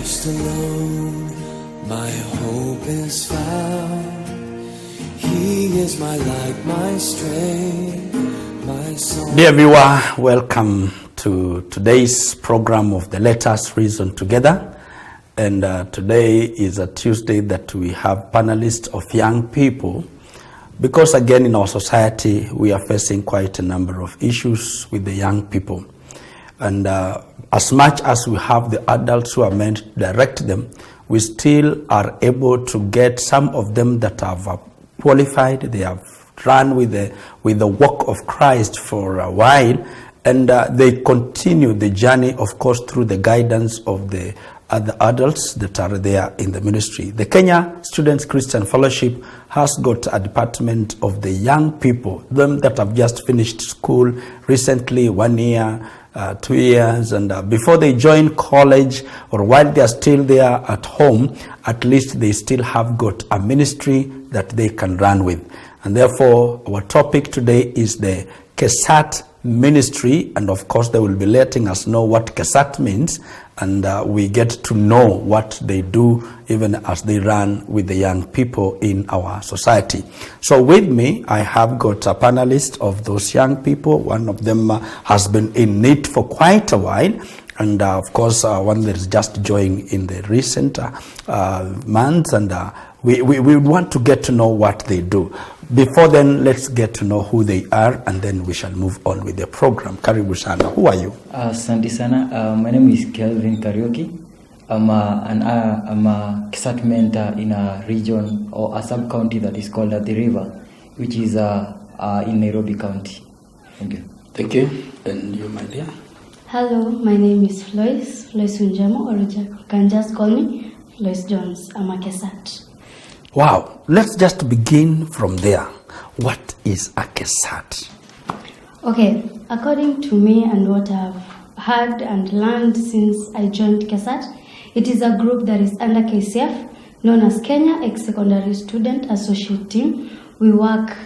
Christ alone, my hope is found. He is my light, my strength, my song. Dear viewer, welcome to today's program of the Let Us Reason Together. And today is a Tuesday that we have panelists of young people, because again in our society we are facing quite a number of issues with the young people. And as much as we have the adults who are meant to direct them, we still are able to get some of them that have qualified, they have run with the work of Christ for a while, and they continue the journey, of course, through the guidance of the other adults that are there in the ministry. The Kenya Students Christian Fellowship has got a department of the young people, them that have just finished school recently, 1 year, 2 years, and before they join college or while they are still there at home, at least they still have got a ministry that they can run with. And therefore, our topic today is the KESSAT ministry, and of course they will be letting us know what KESSAT means, and we get to know what they do even as they run with the young people in our society. So with me, I have got a panelist of those young people. One of them has been in it for quite a while, and of course one that is just joining in the recent months, and we want to get to know what they do. Before then, let's get to know who they are, and then we shall move on with the program. Karibu sana. Who are you? Asante sana. My name is Kelvin Karaoke. I'm a KESSAT mentor in a region or a sub-county that is called the River, which is in Nairobi County. Thank you. Thank you. And you, my dear? Hello, my name is Floyce Unjemo, or you can just call me Floyce Jones. I'm a KESSAT. Wow, let's just begin from there. What is a KESSAT? Okay, according to me and what I've heard and learned since I joined KESSAT, it is a group that is under KCF, known as Kenya Ex-Secondary Student Associate Team. We work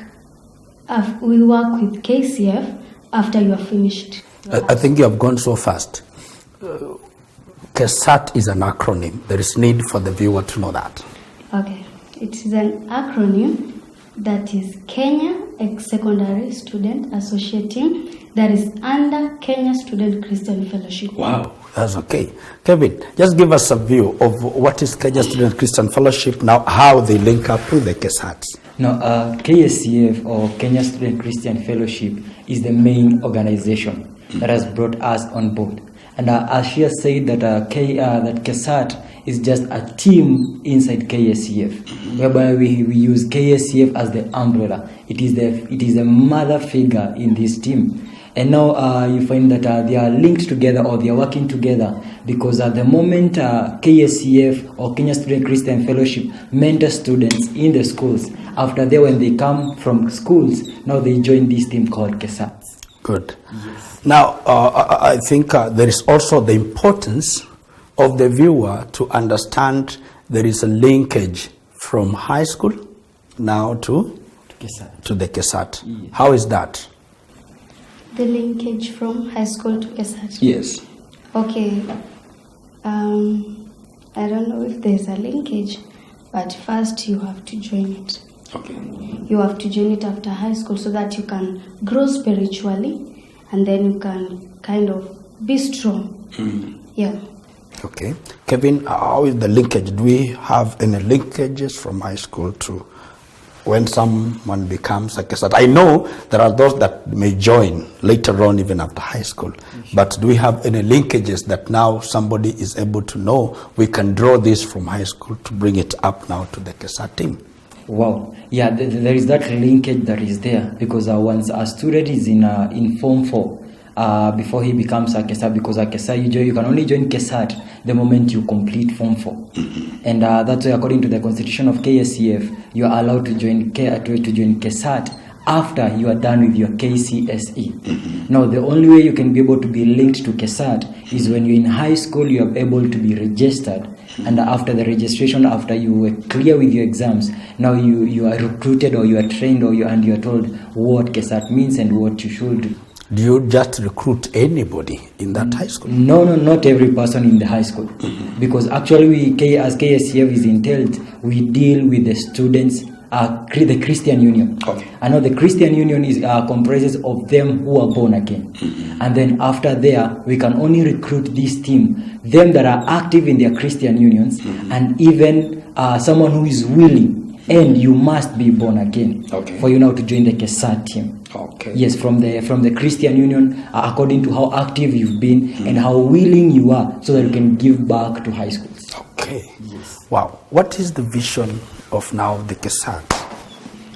with KCF after you are finished. I think you have gone so fast. KESSAT is an acronym. There is need for the viewer to know that. Okay. It is an acronym that is Kenya Ex-Secondary Student Associate Team that is under Kenya Student Christian Fellowship. Wow, that's okay. Kevin, just give us a view of what is Kenya Student Christian Fellowship now, how they link up with the KESSAT. Now, KSCF or Kenya Student Christian Fellowship is the main organization that has brought us on board. And as she has said that KESSAT is just a team inside KSCF, whereby we use KSCF as the umbrella. It is a mother figure in this team. And now you find that they are linked together, or they are working together, because at the moment KSCF or Kenya Student Christian Fellowship mentor students in the schools. After that, when they come from schools, now they join this team called KESSAT. Good. Yes. Now, I think there is also the importance of the viewer to understand there is a linkage from high school now to the KESSAT. Yes. How is that? The linkage from high school to KESSAT? Yes. Okay. I don't know if there's a linkage, but first you have to join it. Okay. You have to join it after high school so that you can grow spiritually, and then you can kind of be strong. Yeah. Okay. Kevin, how is the linkage? Do we have any linkages from high school to when someone becomes a KESSAT? I know there are those that may join later on even after high school, but do we have any linkages that now somebody is able to know we can draw this from high school to bring it up now to the KESSAT team? Wow. Yeah, there is that linkage that is there, because once a student is in Form 4, before he becomes a KESSAT, because a KESSAT, you can only join KESSAT the moment you complete Form 4. And that's why, according to the constitution of KSCF, you are allowed to join KESSAT after you are done with your KCSE. Now, the only way you can be able to be linked to KESSAT is when you're in high school, you are able to be registered. And after the registration, after you were clear with your exams, now you are recruited, or you are trained, and you are told what KESSAT means and what you should do. Do you just recruit anybody in that high school? No, not every person in the high school. Because actually as KSCF is entailed, we deal with the students, the Christian Union. Okay. I know the Christian Union is comprises of them who are born again. And then after there, we can only recruit this team, them that are active in their Christian unions, and even someone who is willing, and you must be born again for you now to join the KESSAT team. Okay. Yes, from the Christian Union, according to how active you've been and how willing you are, so that you can give back to high schools. Okay. Yes. Wow. What is the vision of now the KESSAT?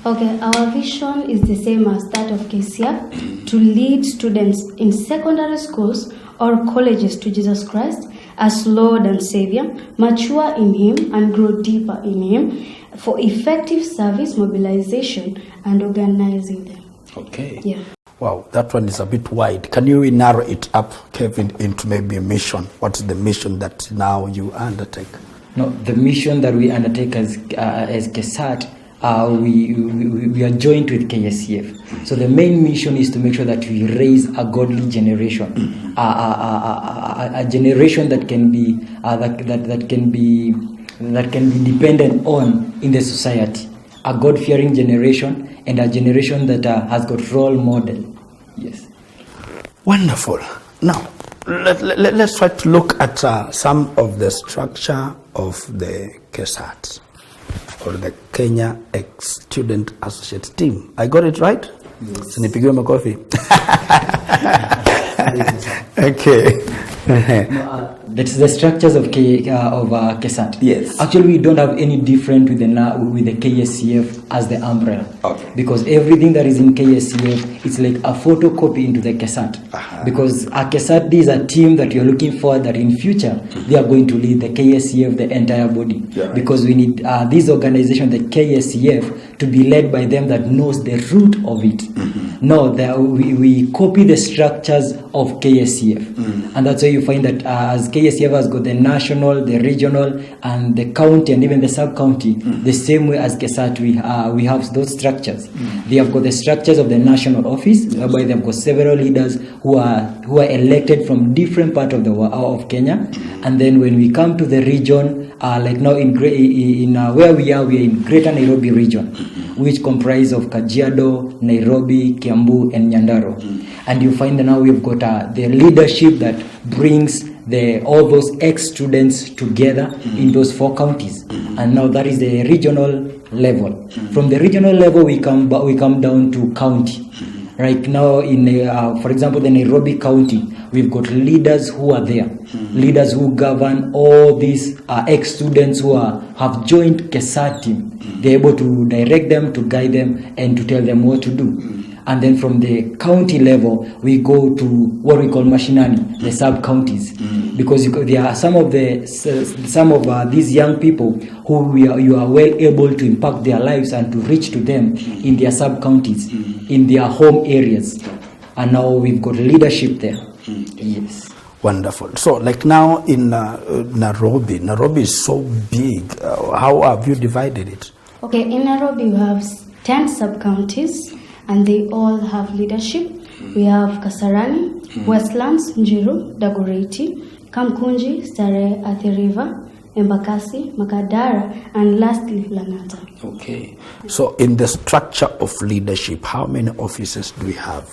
Okay, our vision is the same as that of KCF, to lead students in secondary schools or colleges to Jesus Christ as Lord and Savior, mature in Him and grow deeper in Him for effective service, mobilization, and organizing them. Okay. Yeah. Wow, that one is a bit wide. Can you narrow it up, Kevin, into maybe a mission? What is the mission that now you undertake? No, the mission that we undertake as KESSAT, we are joined with KSCF. So the main mission is to make sure that we raise a godly generation, a generation that can be that can be dependent on in the society, a God-fearing generation, and a generation that has got role model. Yes. Wonderful. Now, let's try to look at some of the structure of the KESSAT, or the Kenya Ex-Student Associate Team. I got it right? Yes. Sinipigiwe makofi. Okay. That's the structures of KESSAT. Yes. Actually, we don't have any different with the KSCF as the umbrella. Okay. Because everything that is in KSCF, it's like a photocopy into the KESSAT. Because a KESSAT is a team that you're looking for, that in future they are going to lead the KSCF, the entire body. Yeah, right. Because we need this organization, the KSCF, to be led by them that knows the root of it. No, we copy the structures of KSCF. And that's why you find that as KSCF has got the national, the regional, and the county, and even the sub-county, the same way as KESSAT, we have those structures. They have got the structures of the national office, whereby they've got several leaders who are elected from different parts of Kenya. And then when we come to the region, like now where we are in Greater Nairobi region, which comprise of Kajiado, Nairobi, Kiambu, and Nyandarua. And you find that now we've got the leadership that brings all those ex-students together in those 4 counties. And now that is the regional level. From the regional level, we come down to county. Right now, for example, the Nairobi County, we've got leaders who are there, leaders who govern all these ex-students who have joined KESSAT team. They're able to direct them, to guide them, and to tell them what to do. And then from the county level, we go to what we call mashinani, the sub-counties, because there are some of these young people who you are well able to impact their lives and to reach to them in their sub-counties, in their home areas. And now we've got leadership there. Yes. Wonderful. So, like now in Nairobi is so big. How have you divided it? Okay, in Nairobi we have 10 sub-counties, and they all have leadership. We have Kasarani, Westlands, Njiru, Dagoretti, Kamkunji, Starehe, Athi River, Embakasi, Makadara, and lastly Lang'ata. Okay. So in the structure of leadership, how many offices do we have?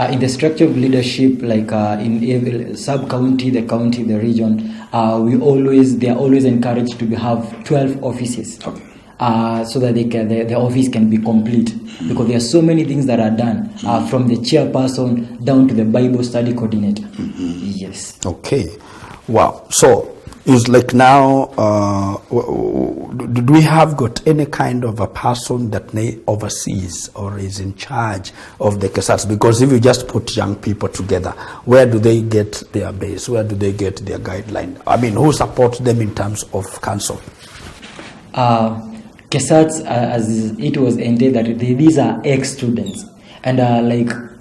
In the structure of leadership, like in every sub-county, the county, the region, they are always encouraged to have 12 offices. Okay. So that the office can be complete, because there are so many things that are done, from the chairperson down to the Bible study coordinator. Yes. Okay. Wow. So it's like now, do we have got any kind of a person that oversees or is in charge of the KESSATs? Because if you just put young people together, where do they get their base? Where do they get their guideline? I mean, who supports them in terms of counsel? KESSATs, as it was entailed, that these are ex-students, and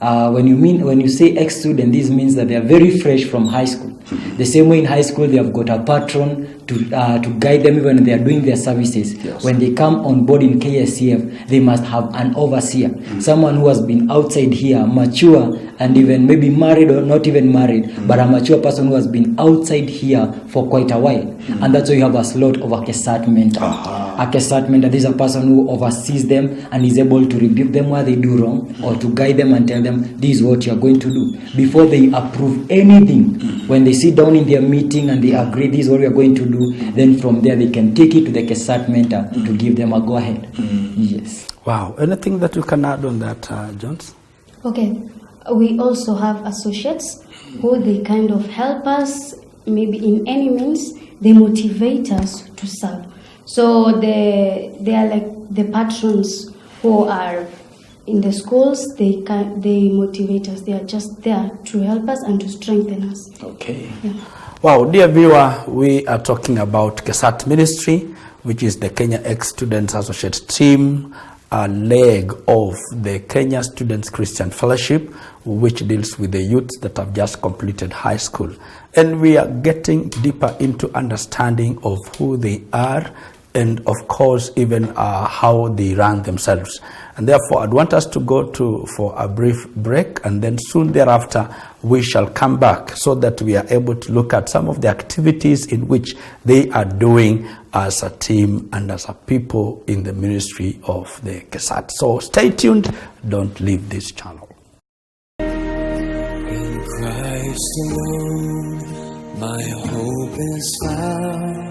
When you say ex-student, this means that they are very fresh from high school. The same way in high school they have got a patron to guide them even when they are doing their services. Yes. When they come on board in KSCF, they must have an overseer, someone who has been outside here, mature, and even maybe married or not even married, but a mature person who has been outside here for quite a while. And that's why you have a slot of a KESSAT mentor. A KESSAT mentor, this is a person who oversees them and is able to rebuke them where they do wrong, or to guide them and tell them, this is what you are going to do. Before they approve anything, when they sit down in their meeting and they agree, this is what we are going to do, then from there they can take it to the KESSAT mentor to give them a go-ahead. Yes. Wow. Anything that you can add on that, Jones? Okay, we also have associates who they kind of help us, maybe in any means, they motivate us to serve. So they are like the patrons who are in the schools, they motivate us. They are just there to help us and to strengthen us. Okay. Yeah. Wow, dear viewer, we are talking about KESSAT Ministry, which is the Kenya Ex-Students Associate Team, a leg of the Kenya Students Christian Fellowship, which deals with the youths that have just completed high school. And we are getting deeper into understanding of who they are and, of course, even how they run themselves. And therefore, I'd want us to go for a brief break, and then soon thereafter, we shall come back so that we are able to look at some of the activities in which they are doing as a team and as a people in the ministry of the KESSAT. So stay tuned. Don't leave this channel. In Christ alone, my hope is found.